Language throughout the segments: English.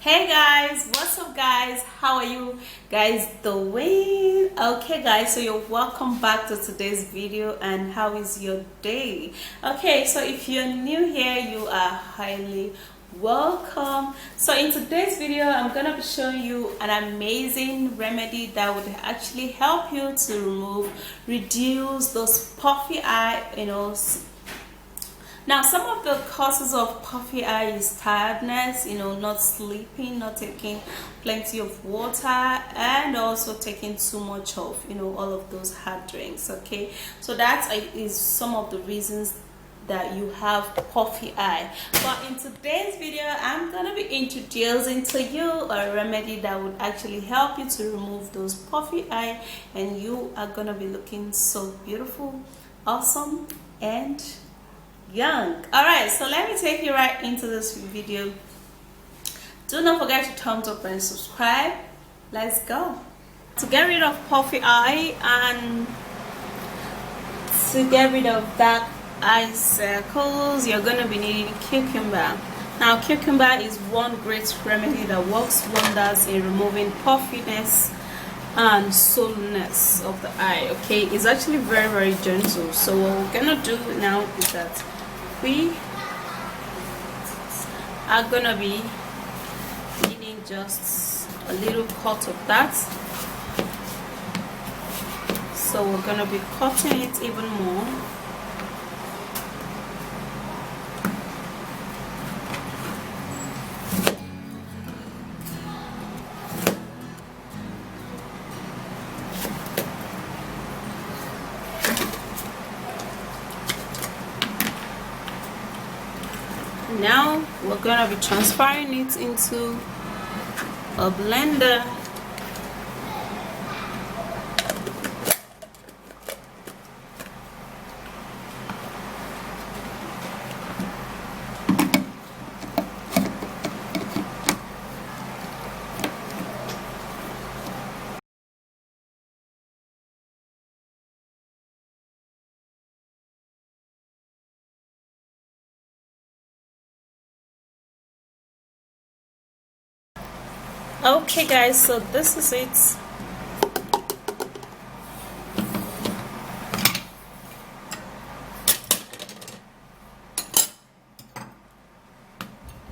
Hey guys, what's up guys? How are you guys doing? Okay guys, so you're welcome back to today's video. And how is your day? Okay, so if you're new here, you are highly welcome. So in today's video, I'm gonna be showing you an amazing remedy that would actually help you to reduce those puffy eye, now, some of the causes of puffy eye is tiredness, not sleeping, not taking plenty of water, and also taking too much of, all of those hard drinks, okay? So that is some of the reasons that you have puffy eye. But in today's video, I'm going to be introducing to you a remedy that would actually help you to remove those puffy eye, and you are going to be looking so beautiful, awesome, and young. All right, so let me take you right into this video. Do not forget to thumbs up and subscribe. Let's go. To get rid of puffy eye and to get rid of dark eye circles, you're going to be needing cucumber. Now, cucumber is one great remedy that works wonders in removing puffiness and soreness of the eye. Okay, it's actually very gentle. So what we're gonna do now is that we are gonna be needing just a little cut of that. So we're gonna be cutting it even more. Now we're gonna be transferring it into a blender. Okay guys, so this is it.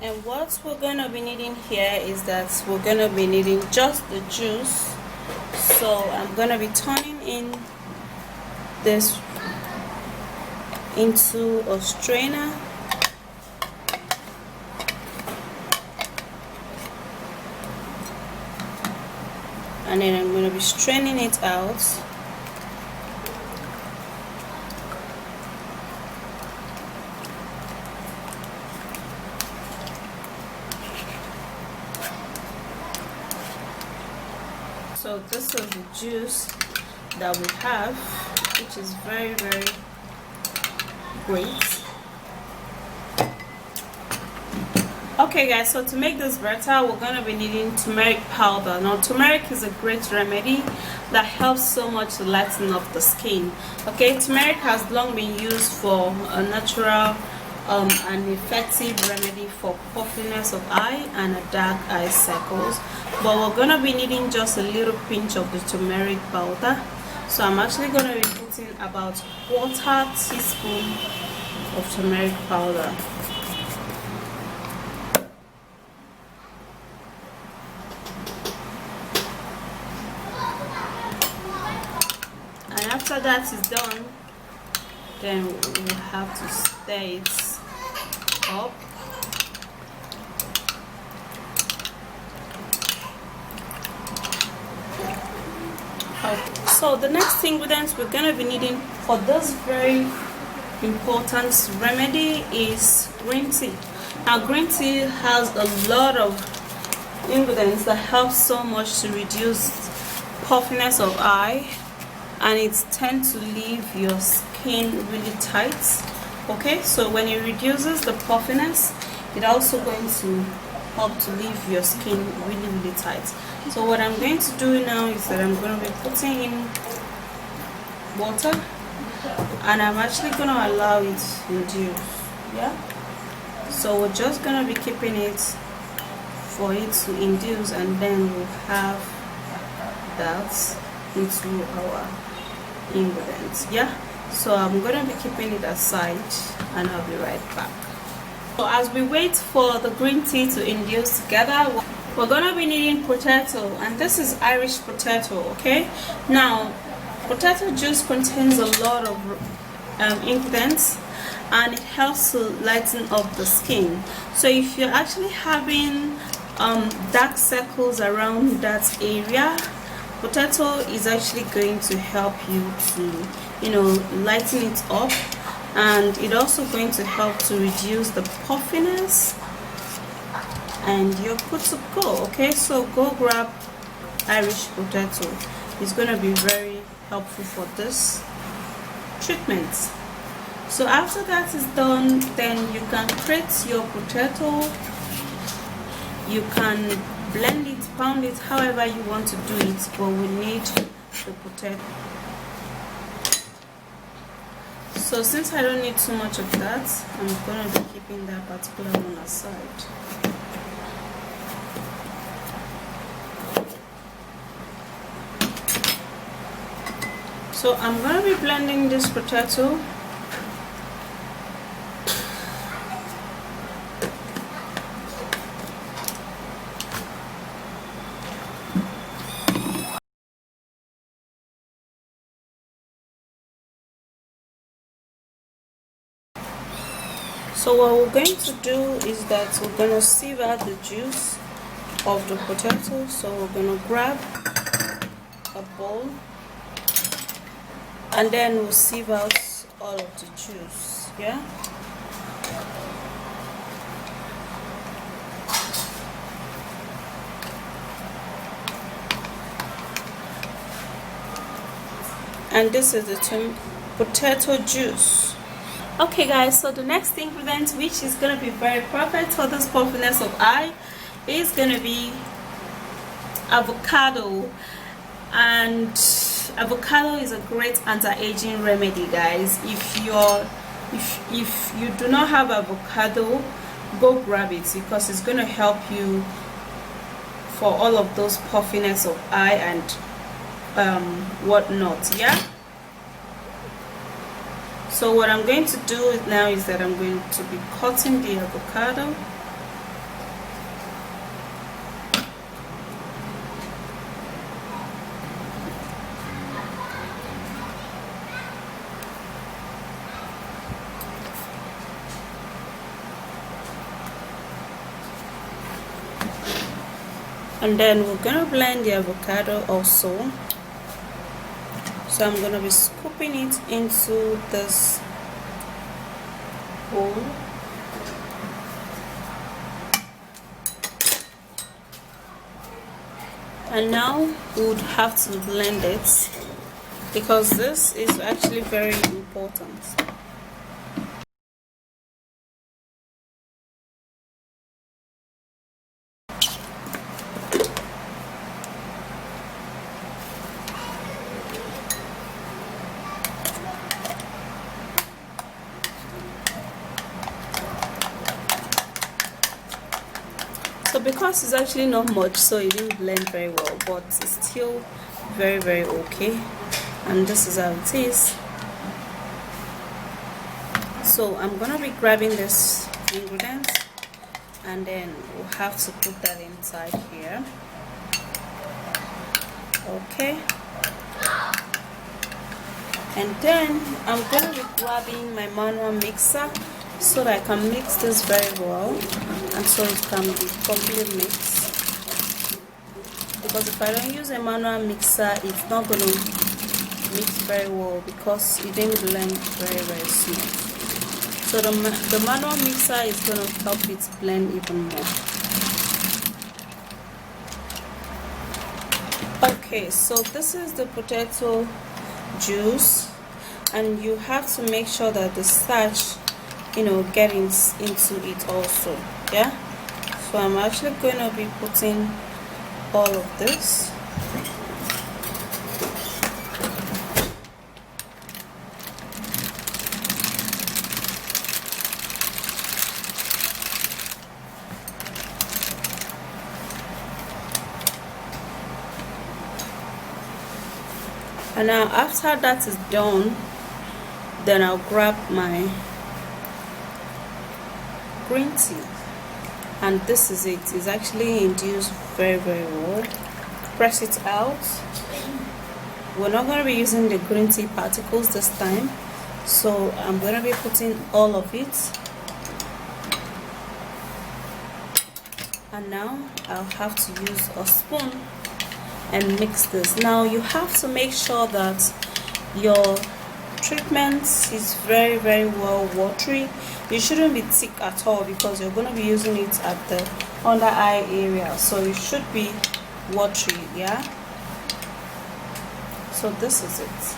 And what we're gonna be needing here is that we're gonna be needing just the juice. So I'm gonna be turning in this into a strainer. And then I'm going to be straining it out. So this is the juice that we have, which is very great. Okay guys, so to make this better, we're going to be needing turmeric powder. Now turmeric is a great remedy that helps so much to lighten up the skin. Okay, turmeric has long been used for a natural and effective remedy for puffiness of eye and dark eye circles. But we're going to be needing just a little pinch of the turmeric powder. So I'm actually going to be putting about 1/4 teaspoon of turmeric powder. After that is done, then we'll have to stir it up. Okay. So the next ingredients we're going to be needing for this very important remedy is green tea. Now green tea has a lot of ingredients that help so much to reduce puffiness of eye, and it tends to leave your skin really tight. Okay, so when it reduces the puffiness, it's also going to help to leave your skin really tight. So what I'm going to do now is that I'm going to be putting in water, and I'm actually going to allow it to reduce. Yeah, so we're just going to be keeping it for it to induce, and then we'll have that into our ingredients. Yeah, so I'm gonna be keeping it aside and I'll be right back. So as we wait for the green tea to induce together, we're gonna be needing potato, and this is Irish potato. Okay, now potato juice contains a lot of ingredients, and it helps to lighten up the skin. So if you're actually having dark circles around that area, potato is actually going to help you to lighten it up, and it also going to help to reduce the puffiness, and you're good to go. Okay, so go grab Irish potato. It's going to be very helpful for this treatment. So after that is done, then you can crate your potato. You can blend it, pound it, however you want to do it, but we need the potato. So since I don't need too much of that, I'm going to be keeping that particular one aside. So I'm going to be blending this potato. So what we're going to do is that we're going to sieve out the juice of the potato. So we're going to grab a bowl, and then we'll sieve out all of the juice. Yeah, and this is the potato juice. Okay guys, so the next ingredient, which is going to be very perfect for this puffiness of eye, is going to be avocado. And avocado is a great anti-aging remedy, guys. If you do not have avocado, go grab it, because it's going to help you for all of those puffiness of eye and whatnot. Yeah, so what I'm going to do now is that I'm going to be cutting the avocado. And then we're going to blend the avocado also. So I'm going to be scooping it into this bowl. And now we would have to blend it, because this is actually very important. So because it's actually not much, so it didn't blend very well, but it's still very okay. And this is how it is. So I'm gonna be grabbing this ingredient, and then we'll have to put that inside here. Okay, and then I'm gonna be grabbing my manual mixer so that I can mix this very well, and so it can be properly mixed. Because if I don't use a manual mixer, it's not going to mix very well, because it didn't blend very smooth. So the manual mixer is going to help it blend even more. Okay, so this is the potato juice, and you have to make sure that the starch getting into it also. Yeah, so I'm actually going to be putting all of this. And now after that is done, then I'll grab my green tea, and this is it. It's actually induced very well. Press it out. We're not going to be using the green tea particles this time, so I'm going to be putting all of it. And now I'll have to use a spoon and mix this. Now you have to make sure that your treatment is very well watery. You shouldn't be thick at all because you're going to be using it at the under eye area, so it should be watery. Yeah, so this is it,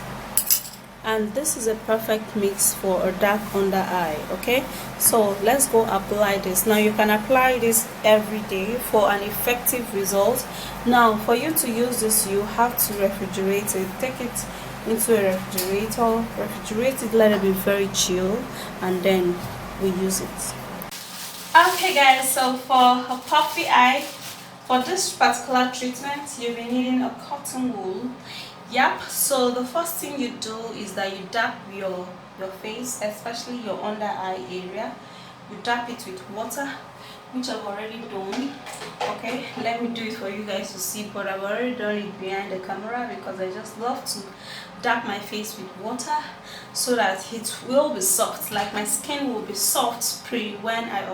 and this is a perfect mix for a dark under eye. Okay, so let's go apply this. Now you can apply this every day for an effective result. Now for you to use this, you have to refrigerate it. Take it into a refrigerator, refrigerate it, let it be very chill, and then we use it. Okay guys, so for a puffy eye, for this particular treatment, you'll be needing a cotton wool. Yep, so the first thing you do is that you dab your face, especially your under eye area. You dab it with water, which I've already done. Okay, let me do it for you guys to see, but I've already done it behind the camera because I just love to dab my face with water so that it will be soft, like my skin will be soft when I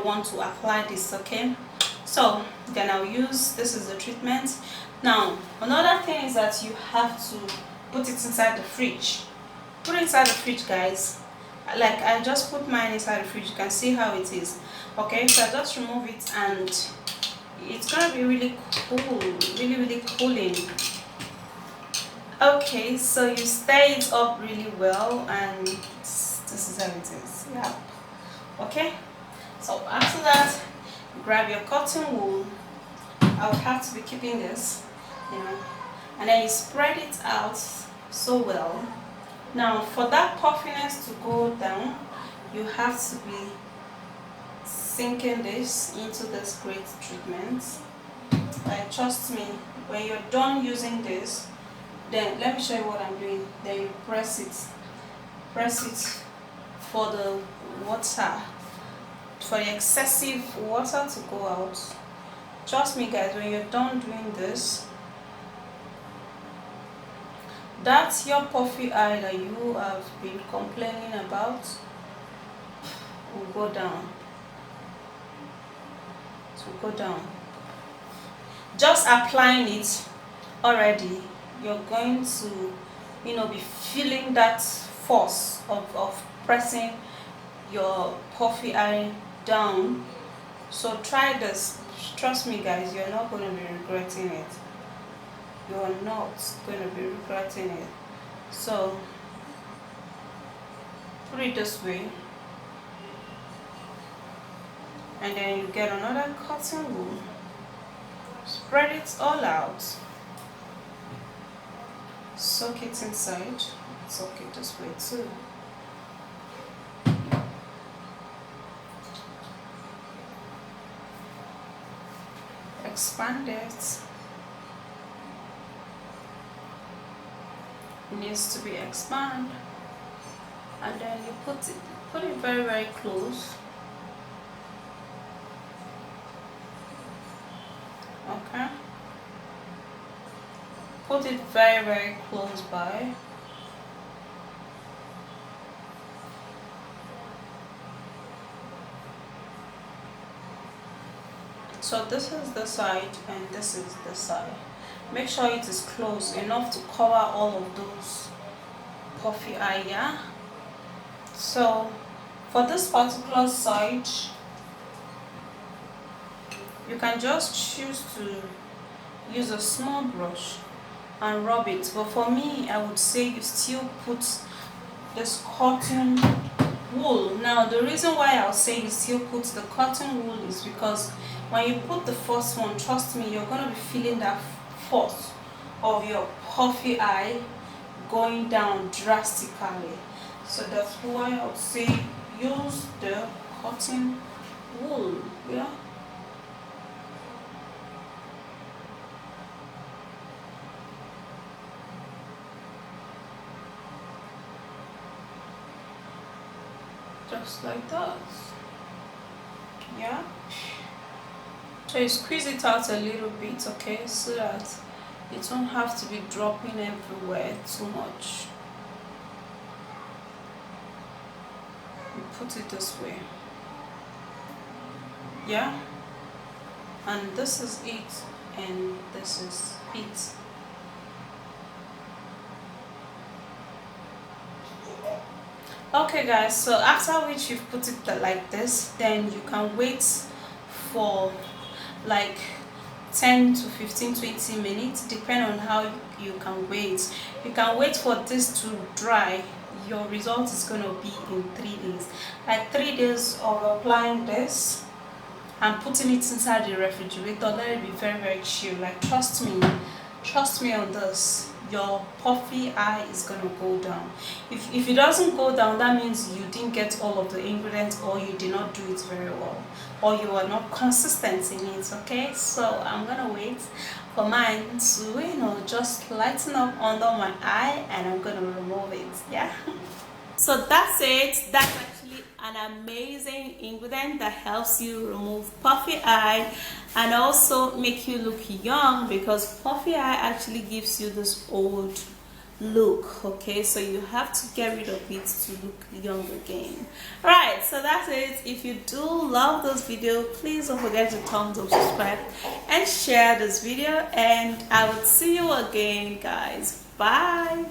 want to apply this. Okay, so then I'll use this is the treatment. Now another thing is that you have to put it inside the fridge. Put it inside the fridge, guys. Like I just put mine inside the fridge. You can see how it is. Okay, so I just remove it and it's gonna be really cool, really cooling. Okay, so you stir it up really well, and this is how it is. Yeah. Okay, so after that, you grab your cotton wool. I would have to be keeping this, and then you spread it out so well. Now for that puffiness to go down, you have to be sinking this into this great treatment. Like, trust me, when you're done using this, then let me show you what I'm doing. Then you press it for the water, for the excessive water to go out. Trust me guys, when you're done doing this, that's your puffy eye that you have been complaining about will go down. It will go down. Just applying it already, you're going to be feeling that force of pressing your puffy eye down. So try this. Trust me guys, you're not going to be regretting it. You're not going to be regretting it. So put it this way, and then you get another cotton wool, spread it all out, soak it inside, soak it this way too. Expand it. It needs to be expanded, and then you put it very close. Okay, put it very close by. So this is the side and this is the side. Make sure it is close enough to cover all of those puffy eye. Yeah, so for this particular side, you can just choose to use a small brush and rub it, but for me I would say you still put this cotton wool. Now the reason why I'll say you still put the cotton wool is because when you put the first one, trust me, you're going to be feeling that force of your puffy eye going down drastically. So that's why I would say use the cotton wool. Yeah, just like that. Yeah, so you squeeze it out a little bit, okay, so that it won't have to be dropping everywhere too much. You put it this way, yeah, and this is it, and this is it. Okay guys, so after which you've put it like this, then you can wait for like 10 to 15 20 minutes, depending on how you can wait. You can wait for this to dry. Your result is going to be in 3 days, like 3 days of applying this and putting it inside the refrigerator. Let it be very chill. Like trust me on this, your puffy eye is gonna go down. If it doesn't go down, that means you didn't get all of the ingredients, or you did not do it very well, or you are not consistent in it. Okay, so I'm gonna wait for mine to just lighten up under my eye, and I'm gonna remove it. Yeah. So that's it. That's actually an amazing ingredient that helps you remove puffy eye and also make you look young, because puffy eye actually gives you this old look. Okay, so you have to get rid of it to look young again. All right, so that's it. If you do love this video, please don't forget to thumbs up, subscribe, and share this video, and I will see you again, guys. Bye.